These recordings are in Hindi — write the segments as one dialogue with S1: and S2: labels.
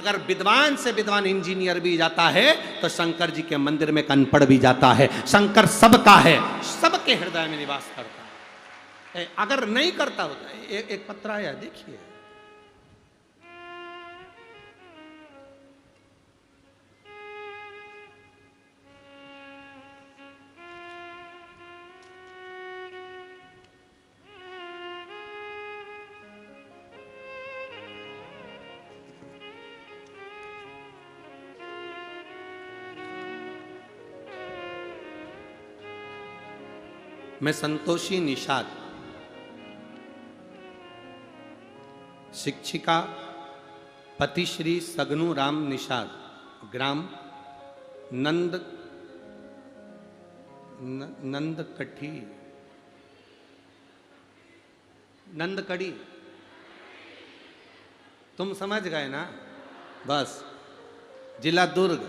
S1: अगर विद्वान से विद्वान इंजीनियर भी जाता है तो शंकर जी के मंदिर में अनपढ़ भी जाता है। शंकर सबका है, सबके हृदय में निवास करता है। अगर नहीं करता होता, एक पत्र आया देखिए, मैं संतोषी निषाद, शिक्षिका पति श्री सगनू राम निषाद, ग्राम नंदकड़ी, तुम समझ गए ना, बस, जिला दुर्ग।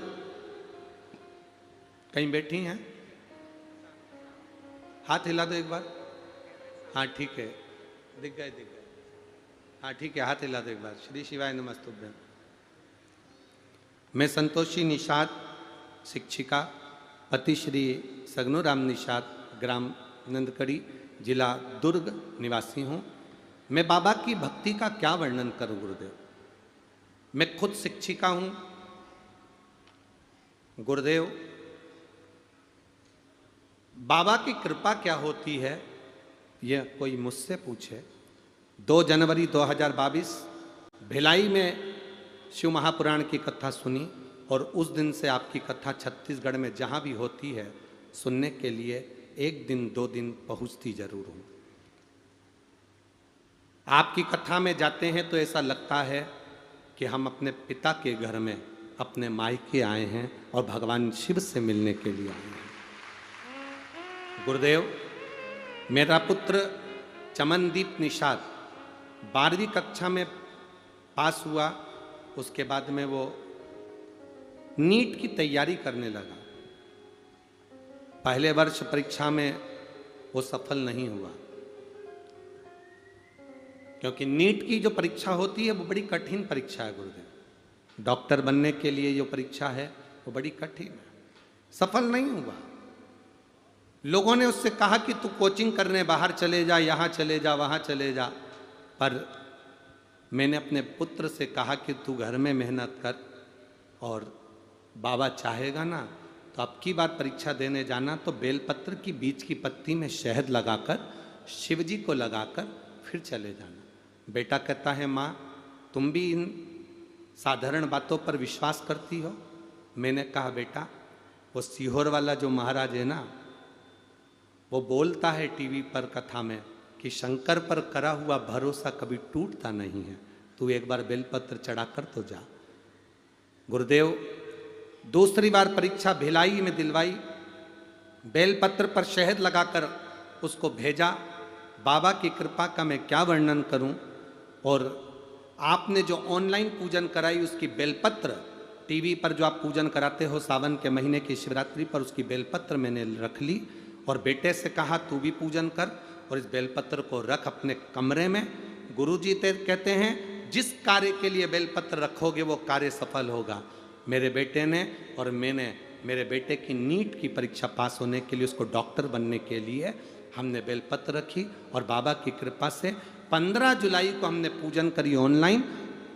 S1: कहीं बैठी हैं? हाथ हिला दो एक बार। हाँ ठीक है, दिख गए। हाँ ठीक है, हाथ हिला दो एक बार। श्री शिवाय नमस्तुभ्यं। मैं संतोषी निषाद, शिक्षिका पति श्री सगनू राम निषाद, ग्राम नंदकड़ी, जिला दुर्ग निवासी हूँ। मैं बाबा की भक्ति का क्या वर्णन करूँ गुरुदेव। मैं खुद शिक्षिका हूँ गुरुदेव। बाबा की कृपा क्या होती है यह कोई मुझसे पूछे। 2 जनवरी 2022 भिलाई में शिव महापुराण की कथा सुनी और उस दिन से आपकी कथा छत्तीसगढ़ में जहाँ भी होती है सुनने के लिए 1 दिन 2 दिन पहुँचती जरूर हूँ। आपकी कथा में जाते हैं तो ऐसा लगता है कि हम अपने पिता के घर में अपने मायके आए हैं और भगवान शिव से मिलने के लिए आए हैं। गुरुदेव, मेरा पुत्र चमनदीप निषाद 12वीं कक्षा में पास हुआ। उसके बाद में वो नीट की तैयारी करने लगा। पहले वर्ष परीक्षा में वो सफल नहीं हुआ, क्योंकि नीट की जो परीक्षा होती है वो बड़ी कठिन परीक्षा है गुरुदेव। डॉक्टर बनने के लिए जो परीक्षा है वो बड़ी कठिन है। सफल नहीं हुआ। लोगों ने उससे कहा कि तू कोचिंग करने बाहर चले जा, यहाँ चले जा, वहाँ चले जा, पर मैंने अपने पुत्र से कहा कि तू घर में मेहनत कर और बाबा चाहेगा ना तो अब की बार परीक्षा देने जाना तो बेलपत्र की बीच की पत्ती में शहद लगाकर शिव जी को लगाकर फिर चले जाना। बेटा कहता है माँ तुम भी इन साधारण बातों पर विश्वास करती हो। मैंने कहा बेटा वो सीहोर वाला जो महाराज है ना, वो बोलता है टीवी पर कथा में कि शंकर पर करा हुआ भरोसा कभी टूटता नहीं है। तू एक बार बेलपत्र चढ़ाकर तो जा। गुरुदेव, दूसरी बार परीक्षा भिलाई में दिलवाई, बेलपत्र पर शहद लगाकर उसको भेजा। बाबा की कृपा का मैं क्या वर्णन करूं। और आपने जो ऑनलाइन पूजन कराई उसकी बेलपत्र, टीवी पर जो आप पूजन कराते हो सावन के महीने की शिवरात्रि पर, उसकी बेलपत्र मैंने रख ली और बेटे से कहा तू भी पूजन कर और इस बेलपत्र को रख अपने कमरे में। गुरुजी कहते हैं जिस कार्य के लिए बेलपत्र रखोगे वो कार्य सफल होगा। मेरे बेटे ने और मैंने मेरे बेटे की नीट की परीक्षा पास होने के लिए, उसको डॉक्टर बनने के लिए हमने बेलपत्र रखी और बाबा की कृपा से 15 जुलाई को हमने पूजन करी ऑनलाइन।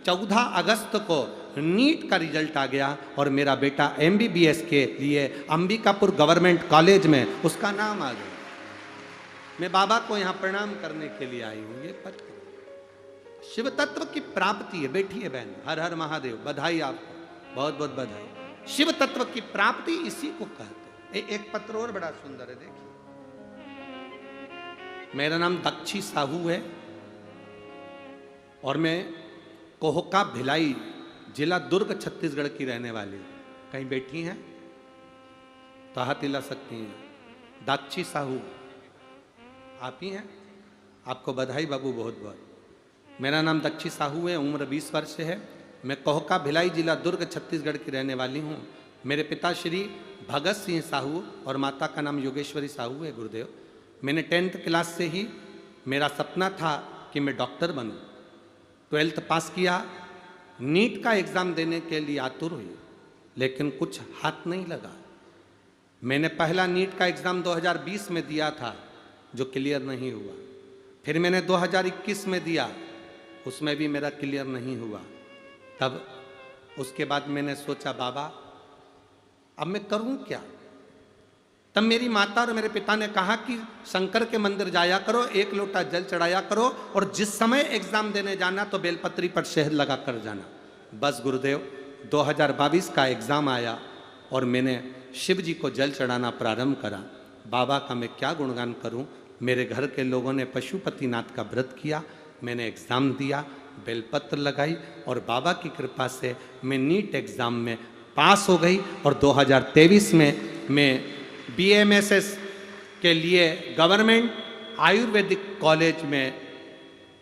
S1: 14 अगस्त को नीट का रिजल्ट आ गया और मेरा बेटा MBBS के लिए अंबिकापुर गवर्नमेंट कॉलेज में उसका नाम आ गया। मैं बाबा को यहाँ प्रणाम करने के लिए आई हूँ। ये पद शिव तत्व की प्राप्ति है। बैठिए बहन, हर हर महादेव, बधाई आपको, बहुत बहुत बधाई। शिव तत्व की प्राप्ति इसी को कहते हैं। एक पत्र और बड़ा सुंदर है, देखिए। मेरा नाम दक्षी साहू है और मैं कोहका भिलाई, जिला दुर्ग, छत्तीसगढ़ की रहने वाली। कहीं बैठी हैं तो हाथ हिला सकती हैं। दाक्षी साहू आप ही हैं? आपको बधाई बाबू, बहुत बहुत। मेरा नाम दक्षी साहू है, उम्र 20 वर्ष है। मैं कोहका भिलाई, जिला दुर्ग, छत्तीसगढ़ की रहने वाली हूँ। मेरे पिता श्री भगत सिंह साहू और माता का नाम योगेश्वरी साहू है गुरुदेव। मैंने 10th क्लास से ही मेरा सपना था कि मैं डॉक्टर बनूं। 12th पास किया नीट का एग्ज़ाम देने के लिए आतुर हुई, लेकिन कुछ हाथ नहीं लगा। मैंने पहला नीट का एग्ज़ाम 2020 में दिया था, जो क्लियर नहीं हुआ। फिर मैंने 2021 में दिया, उसमें भी मेरा क्लियर नहीं हुआ। तब उसके बाद मैंने सोचा, बाबा अब मैं करूं क्या? तब मेरी माता और मेरे पिता ने कहा कि शंकर के मंदिर जाया करो, 1 लोटा जल चढ़ाया करो, और जिस समय एग्जाम देने जाना तो बेलपत्री पर शहद लगा कर जाना। बस गुरुदेव, 2022 का एग्ज़ाम आया और मैंने शिव जी को जल चढ़ाना प्रारंभ करा। बाबा का मैं क्या गुणगान करूं। मेरे घर के लोगों ने पशुपतिनाथ का व्रत किया, मैंने एग्ज़ाम दिया, बेलपत्र लगाई, और बाबा की कृपा से मैं नीट एग्ज़ाम में पास हो गई। और 2023 में मैं BAMSS के लिए गवर्नमेंट आयुर्वेदिक कॉलेज में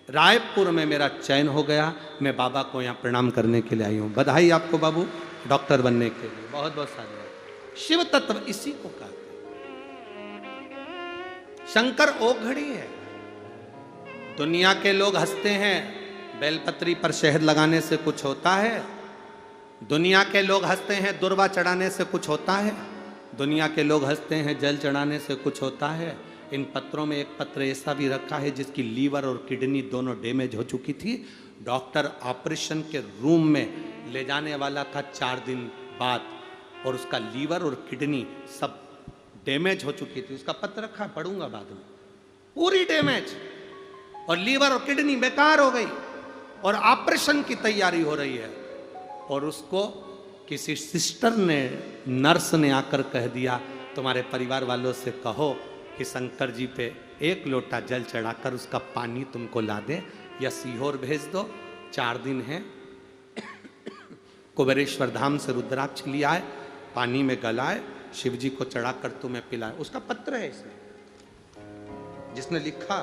S1: रायपुर में मेरा चयन हो गया। मैं बाबा को यहाँ प्रणाम करने के लिए आई हूँ। बधाई आपको बाबू, डॉक्टर बनने के लिए बहुत बहुत साधुवाद। शिव तत्व इसी को कहते हैं। शंकर ओघड़ी है। दुनिया के लोग हंसते हैं, बेलपत्री पर शहद लगाने से कुछ होता है। दुनिया के लोग हंसते हैं, दुर्वा चढ़ाने से कुछ होता है। दुनिया के लोग हंसते हैं, जल चढ़ाने से कुछ होता है। इन पत्रों में एक पत्र ऐसा भी रखा है जिसकी लीवर और किडनी दोनों डैमेज हो चुकी थी। डॉक्टर ऑपरेशन के रूम में ले जाने वाला था 4 दिन बाद, और उसका लीवर और किडनी सब डैमेज हो चुकी थी। उसका पत्र रखा, पढ़ूंगा बाद में। पूरी डैमेज, और लीवर और किडनी बेकार हो गई, और ऑपरेशन की तैयारी हो रही है। और उसको किसी सिस्टर ने, नर्स ने आकर कह दिया, तुम्हारे परिवार वालों से कहो कि शंकर जी पे 1 लोटा जल चढ़ाकर उसका पानी तुमको ला दे, या सीहोर भेज दो। 4 दिन है, कुबेरेश्वर धाम से रुद्राक्ष लिया है, पानी में गलाए, शिव जी को चढ़ाकर तुम्हें पिलाए। उसका पत्र है इसमें, जिसने लिखा